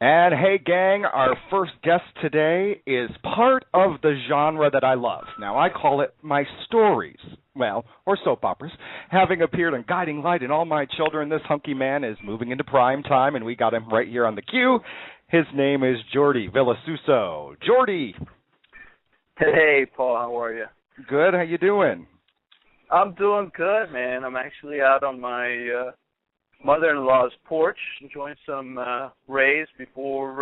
And hey, gang, our first guest today is part of the genre that I love. Now, I call it my stories, well, or soap operas. Having appeared on Guiding Light and All My Children, this hunky man is moving into prime time, and we got him right here on the queue. His name is Jordi Vilasuso. Jordi. Hey, Paul, how are you? Good, how you doing? I'm doing good, man. I'm actually out on my mother-in-law's porch enjoying some rays before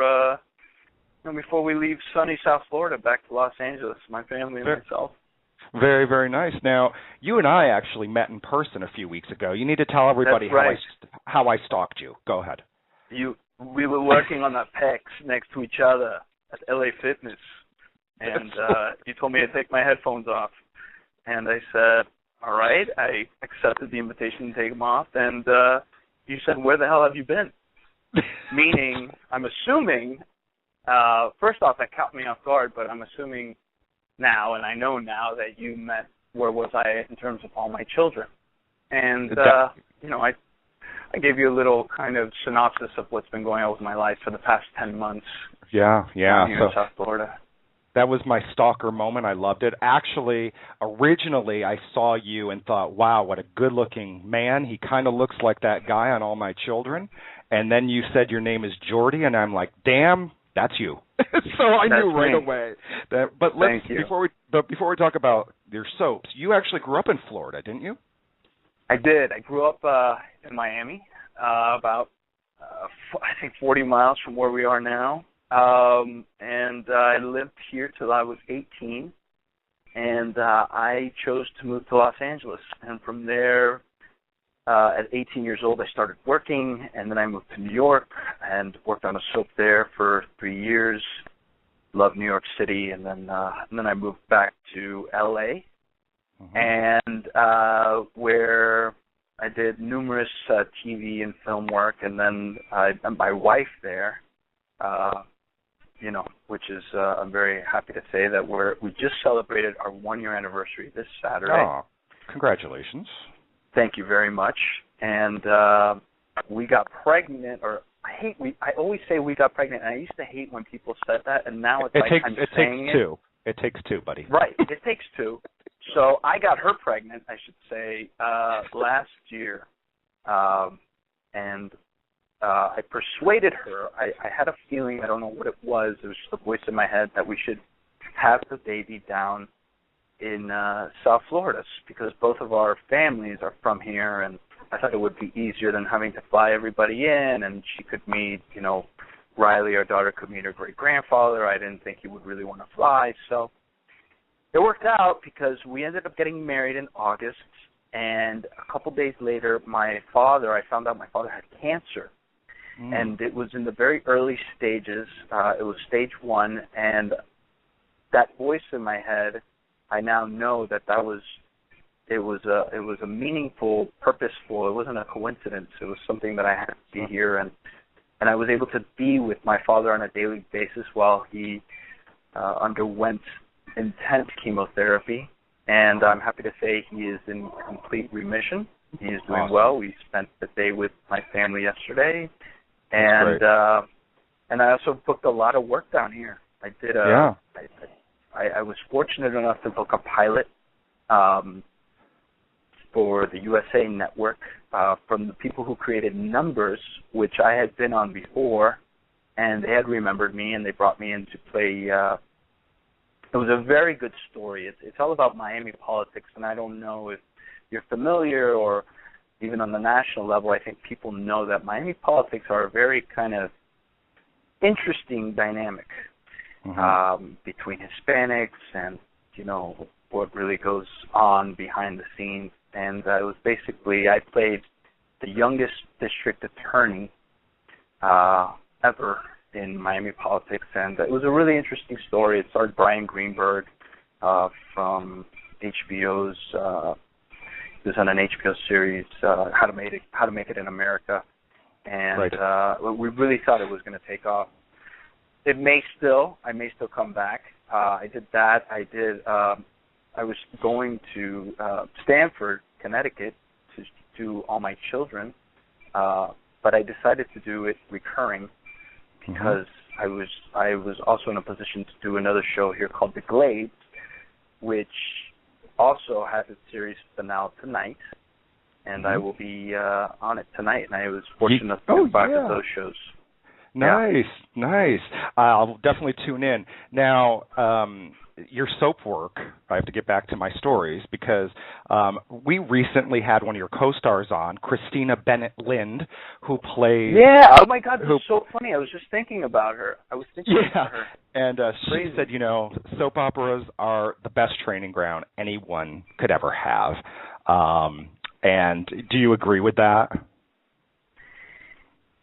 we leave sunny South Florida back to Los Angeles, my family and myself. Very, very nice. Now, you and I actually met in person a few weeks ago. You need to tell everybody how I stalked you. Go ahead. We were working on that pecs next to each other at LA Fitness, and you told me to take my headphones off. And I said, all right. I accepted the invitation to take them off, and you said, where the hell have you been? Meaning, I'm assuming, first off, that caught me off guard, but I'm assuming now, and I know now, that you meant where was I in terms of All My Children. And, I gave you a little kind of synopsis of what's been going on with my life for the past 10 months. Yeah. Here in South Florida. That was my stalker moment. I loved it. Actually, originally, I saw you and thought, wow, what a good-looking man. He kind of looks like that guy on All My Children. And then you said your name is Jordi, and I'm like, damn, that's you. So I knew right away. Before we talk about your soaps, you actually grew up in Florida, didn't you? I did. I grew up in Miami, about, I think, 40 miles from where we are now. And I lived here till I was 18, and I chose to move to Los Angeles. And from there, at 18 years old, I started working, and then I moved to New York and worked on a soap there for 3 years. Loved New York City, and then I moved back to L.A., and where I did numerous TV and film work, and then I met my wife there. Which is, I'm very happy to say that we just celebrated our 1-year anniversary this Saturday. Oh, congratulations. Thank you very much. And we got pregnant, or I always say we got pregnant, and I used to hate when people said that, and now it takes two. It takes two, buddy. Right, it takes two. So I got her pregnant, I should say, last year, and I persuaded her. I had a feeling, I don't know what it was just a voice in my head, that we should have the baby down in South Florida, because both of our families are from here, and I thought it would be easier than having to fly everybody in, and she could meet, Riley, our daughter, could meet her great-grandfather. I didn't think he would really want to fly, so it worked out because we ended up getting married in August, and a couple days later, I found out my father had cancer. And it was in the very early stages. It was stage 1, and that voice in my head, I now know that it was a meaningful, purposeful. It wasn't a coincidence. It was something that I had to be here, and I was able to be with my father on a daily basis while he underwent intense chemotherapy. And I'm happy to say he is in complete remission. He is doing well. We spent the day with my family yesterday. And I also booked a lot of work down here. I did I was fortunate enough to book a pilot for the USA Network from the people who created Numbers, which I had been on before, and they had remembered me, and they brought me in to play. It was a very good story. It's all about Miami politics, and I don't know if you're familiar, or even on the national level, I think people know that Miami politics are a very kind of interesting dynamic between Hispanics and, what really goes on behind the scenes. And it was basically, I played the youngest district attorney ever in Miami politics, and it was a really interesting story. It starred Brian Greenberg from HBO's He was on an HBO series, How to Make It in America, and we really thought it was going to take off. I may still come back. I did that. I was going to Stamford, Connecticut, to do All My Children, but I decided to do it recurring, because I was also in a position to do another show here called The Glades, which also has its series finale tonight, and I will be on it tonight. And I was fortunate enough to be part of those shows. Nice, nice. I'll definitely tune in. Now, your soap work, I have to get back to my stories because we recently had one of your co-stars on, Christina Bennett Lind, who plays... Yeah, oh my God, this is so funny. I was just thinking about her. About her. And she said, soap operas are the best training ground anyone could ever have. And do you agree with that?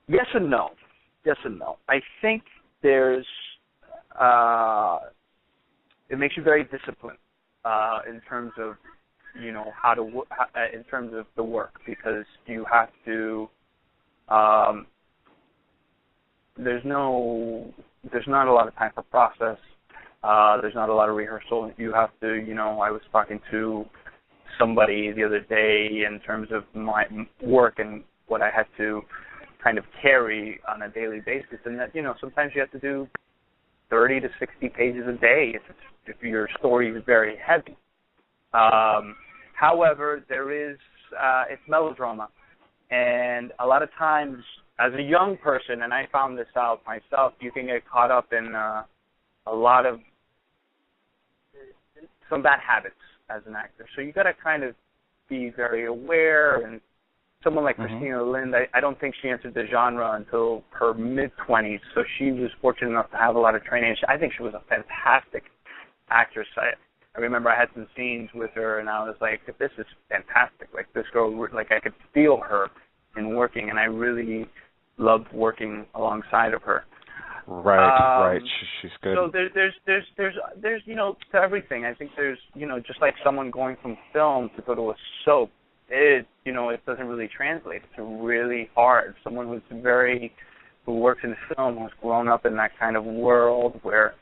Yes and no. Yes and no. I think there's... it makes you very disciplined in terms of, how to in terms of the work, because you have to. There's not a lot of time for process. There's not a lot of rehearsal. You have to. I was talking to somebody the other day in terms of my work and what I had to kind of carry on a daily basis, and that sometimes you have to do 30 to 60 pages a day if your story is very heavy. However, there is it's melodrama, and a lot of times as a young person, and I found this out myself, you can get caught up in a lot of some bad habits as an actor. So you got to kind of be very aware. And someone like Christina Lind, I don't think she entered the genre until her mid-20s, so she was fortunate enough to have a lot of training. I think she was a fantastic actress. I remember I had some scenes with her, and I was like, this is fantastic. Like, this girl, like, I could feel her in working, and I really loved working alongside of her. Right. She's good. So there's to everything. I think there's, just like someone going from film to go to a soap, it doesn't really translate. It's really hard. Someone who works in film, who's grown up in that kind of world where,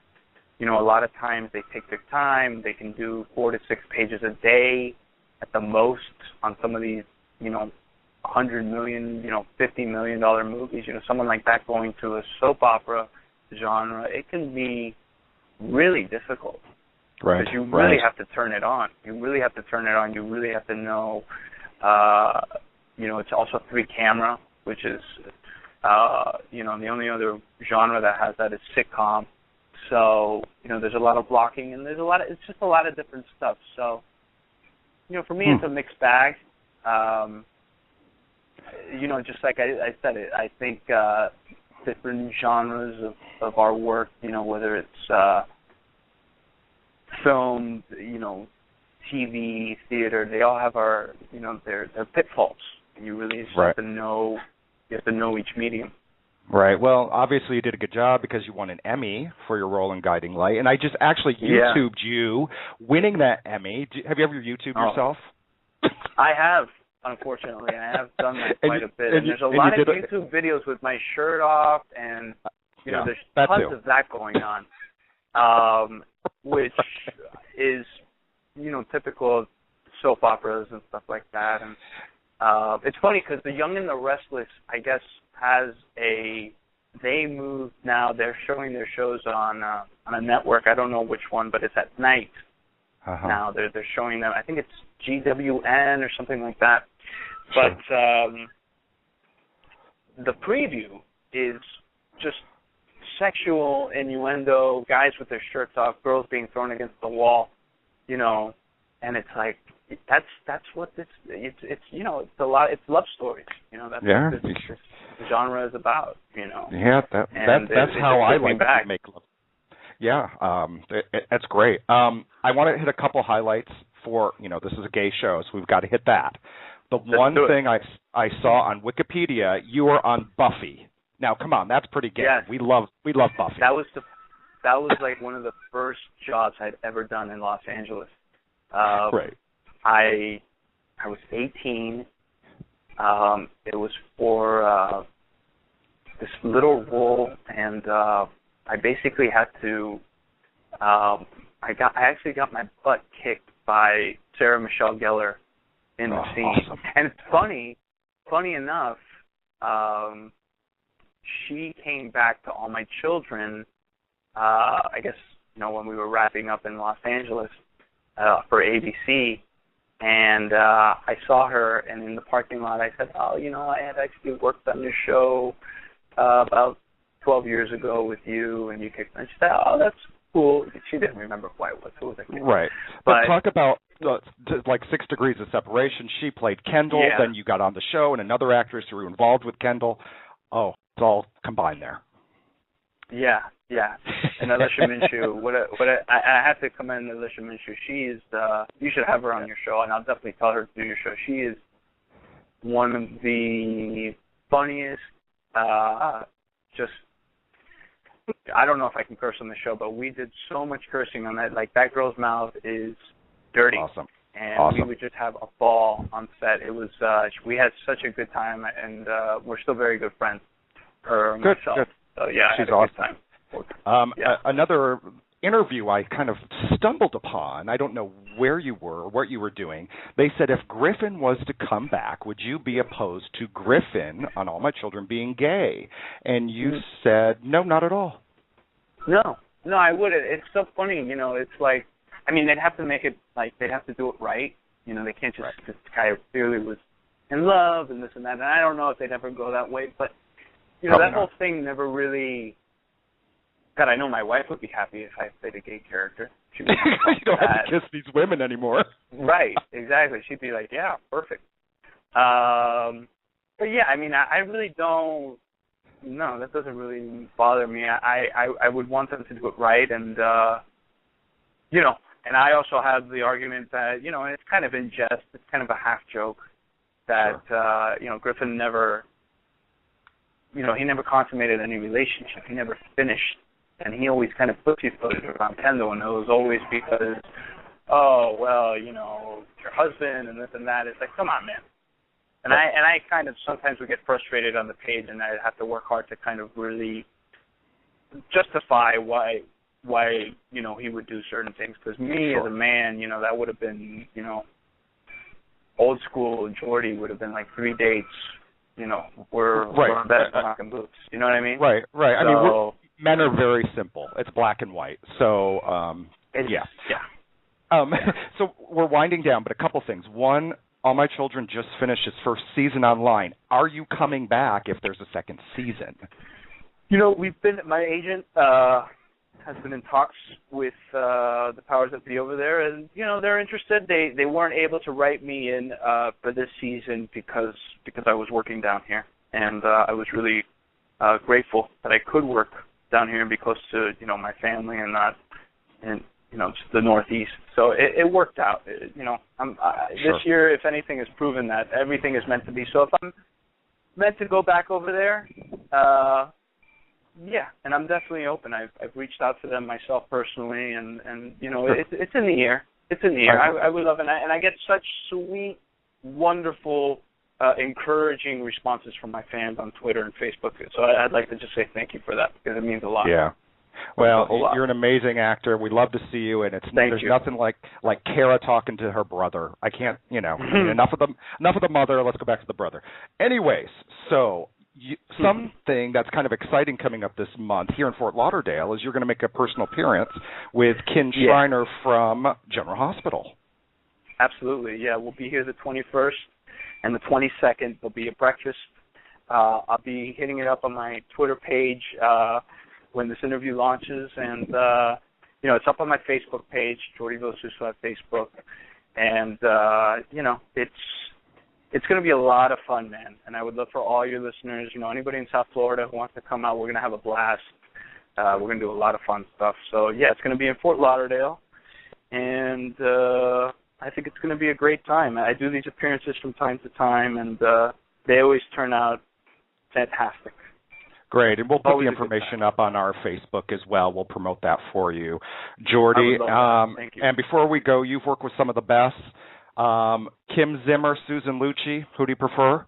a lot of times they take their time. They can do 4 to 6 pages a day at the most on some of these, $100 million, $50 million movies. Someone like that going to a soap opera genre, it can be really difficult. Right. Because you really have to turn it on. You really have to know. It's also 3-camera, which is, the only other genre that has that is sitcom. So, there's a lot of blocking, and it's just a lot of different stuff. So, for me, it's a mixed bag. Just like I said, I think different genres of our work, whether it's film, TV, theater, they all have their pitfalls. You really just have to know each medium. Right. Well, obviously you did a good job because you won an Emmy for your role in Guiding Light, and I just actually YouTubed you winning that Emmy. Have you ever YouTubed yourself? I have, unfortunately. I have done that quite a bit. And there's a lot of YouTube videos with my shirt off, and there's tons of that going on, which is typical of soap operas and stuff like that. And it's funny because The Young and the Restless, I guess, they moved now. They're showing their shows on a network. I don't know which one, but it's at night now. They're showing them. I think it's GWN or something like that. But the preview is just sexual innuendo, guys with their shirts off, girls being thrown against the wall, and it's like that's what it's it's a lot. It's love stories, That's what this genre is about, Yeah, that's how I like to make love. Yeah, that's great. I want to hit a couple highlights for this is a gay show, so we've got to hit that. The one thing I saw on Wikipedia, you were on Buffy. Now, come on, that's pretty gay. Yes. We love Buffy. That was like one of the first jobs I'd ever done in Los Angeles. Right. I was 18. It was for this little role, and I basically had to. I actually got my butt kicked by Sarah Michelle Gellar in the scene, awesome. and it's funny enough. she came back to All My Children, I guess, when we were wrapping up in Los Angeles for ABC, and I saw her, and in the parking lot I said, I had actually worked on your show about 12 years ago with you, and you kicked me. And she said, that's cool. She didn't remember quite what it was. Right. But talk about like 6 degrees of separation. She played Kendall, then you got on the show, and another actress who were involved with Kendall. Oh, it's all combined there. Yeah. And Alicia Minshew, I have to commend Alicia Minshew. She is, you should have her on your show, and I'll definitely tell her to do your show. She is one of the funniest, I don't know if I can curse on the show, but we did so much cursing on that. Like, that girl's mouth is dirty. Awesome. And we would just have a ball on set. It was, we had such a good time, and we're still very good friends, her and myself. Good. So, yeah, she's I had a awesome. good time. Another interview I kind of stumbled upon, I don't know where you were or what you were doing. They said if Griffin was to come back, would you be opposed to Griffin on All My Children being gay? And you said, no, not at all. No, I wouldn't. It's so funny, it's like, they'd have to make it, like, they'd have to do it right. They can't just, this guy clearly was in love and this and that. And I don't know if they'd ever go that way, but, that whole thing never really, God, I know my wife would be happy if I played a gay character. She'd be you don't have to kiss these women anymore. Right, exactly. She'd be like, yeah, perfect. But yeah, I really don't, no, that doesn't really bother me. I would want them to do it right, and, and I also have the argument that, and it's kind of in jest, it's kind of a half joke, that, Griffin never, he never consummated any relationship. He never finished. And he always kind of pussyfooted around Kendall, and it was always because, your husband and this and that. It's like, come on, man. And I kind of sometimes would get frustrated on the page, and I'd have to work hard to kind of really justify why he would do certain things. Because me as a man, that would have been, old school Jordi would have been like 3 dates. We're in bed knocking boots. You know what I mean? Right. So, men are very simple. It's black and white. So, yeah. So we're winding down, but a couple things. One, All My Children just finished its first season online. Are you coming back if there's a second season? My agent has been in talks with the powers that be over there, and, they're interested. They weren't able to write me in for this season because I was working down here, and I was really grateful that I could work down here and be close to, my family and not in, just the Northeast. So it worked out. This year, if anything, has proven that everything is meant to be. So if I'm meant to go back over there, and I'm definitely open. I've reached out to them myself personally, and it's in the air. It's in the air. I would love it, and I get such sweet, wonderful, encouraging responses from my fans on Twitter and Facebook. So I'd like to just say thank you for that, because it means a lot. Yeah. Well, you're an amazing actor. We love to see you, and there's nothing like Kara talking to her brother. I can't, enough of the mother. Let's go back to the brother. Anyways, so something that's kind of exciting coming up this month here in Fort Lauderdale is you're going to make a personal appearance with Ken Schreiner from General Hospital. Absolutely, yeah. We'll be here the 21st and the 22nd. There'll be a breakfast. I'll be hitting it up on my Twitter page when this interview launches, and it's up on my Facebook page, Jordi Vilasuso at Facebook, and it's going to be a lot of fun, man. And I would love for all your listeners, anybody in South Florida who wants to come out, we're going to have a blast. We're going to do a lot of fun stuff. So yeah, it's going to be in Fort Lauderdale, and I think it's going to be a great time. I do these appearances from time to time, and they always turn out fantastic. Great, and we'll put the information up on our Facebook as well. We'll promote that for you. Jordi, thank you. And before we go, you've worked with some of the best. Kim Zimmer, Susan Lucci, who do you prefer?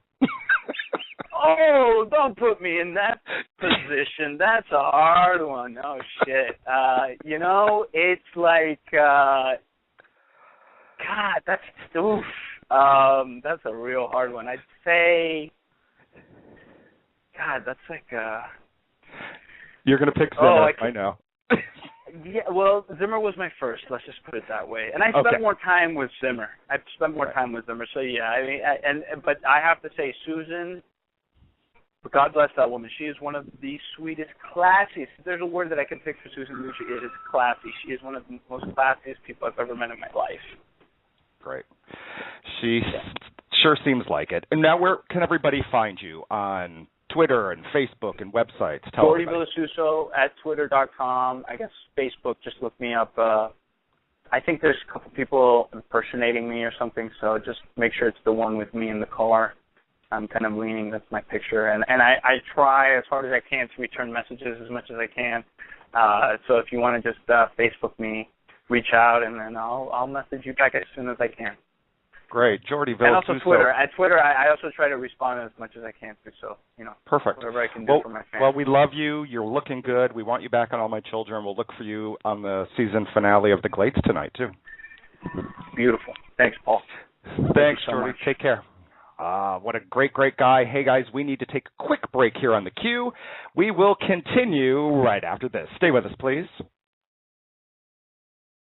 Oh, don't put me in that position. That's a hard one. Oh, shit. It's like, God, that's a real hard one. I'd say, God, that's like. You're gonna pick Zimmer. I know. Yeah, well, Zimmer was my first. Let's just put it that way. And I spent more time with Zimmer. So yeah, I mean, but I have to say, Susan. God bless that woman. She is one of the sweetest, classiest. If there's a word that I can pick for Susan Lucci, it is classy. She is one of the most classiest people I've ever met in my life. Great. She sure seems like it. And now, where can everybody find you on Twitter and Facebook and websites? Jordi Vilasuso at twitter.com. I guess Facebook, just look me up. I think there's a couple people impersonating me or something, so just make sure it's the one with me in the car. I'm kind of leaning, that's my picture. And I try as hard as I can to return messages as much as I can. So if you want to just Facebook me, reach out, and then I'll message you back as soon as I can. Great. Jordi Vilasuso. And also Twitter. At Twitter, I also try to respond as much as I can too. So, perfect. Whatever I can do for my fans. Well, we love you. You're looking good. We want you back on All My Children. We'll look for you on the season finale of The Glates tonight, too. Beautiful. Thanks, Paul. Thanks, so Jordi. much. Take care. What a great guy. Hey, guys, we need to take a quick break here on the Q. We will continue right after this. Stay with us, please.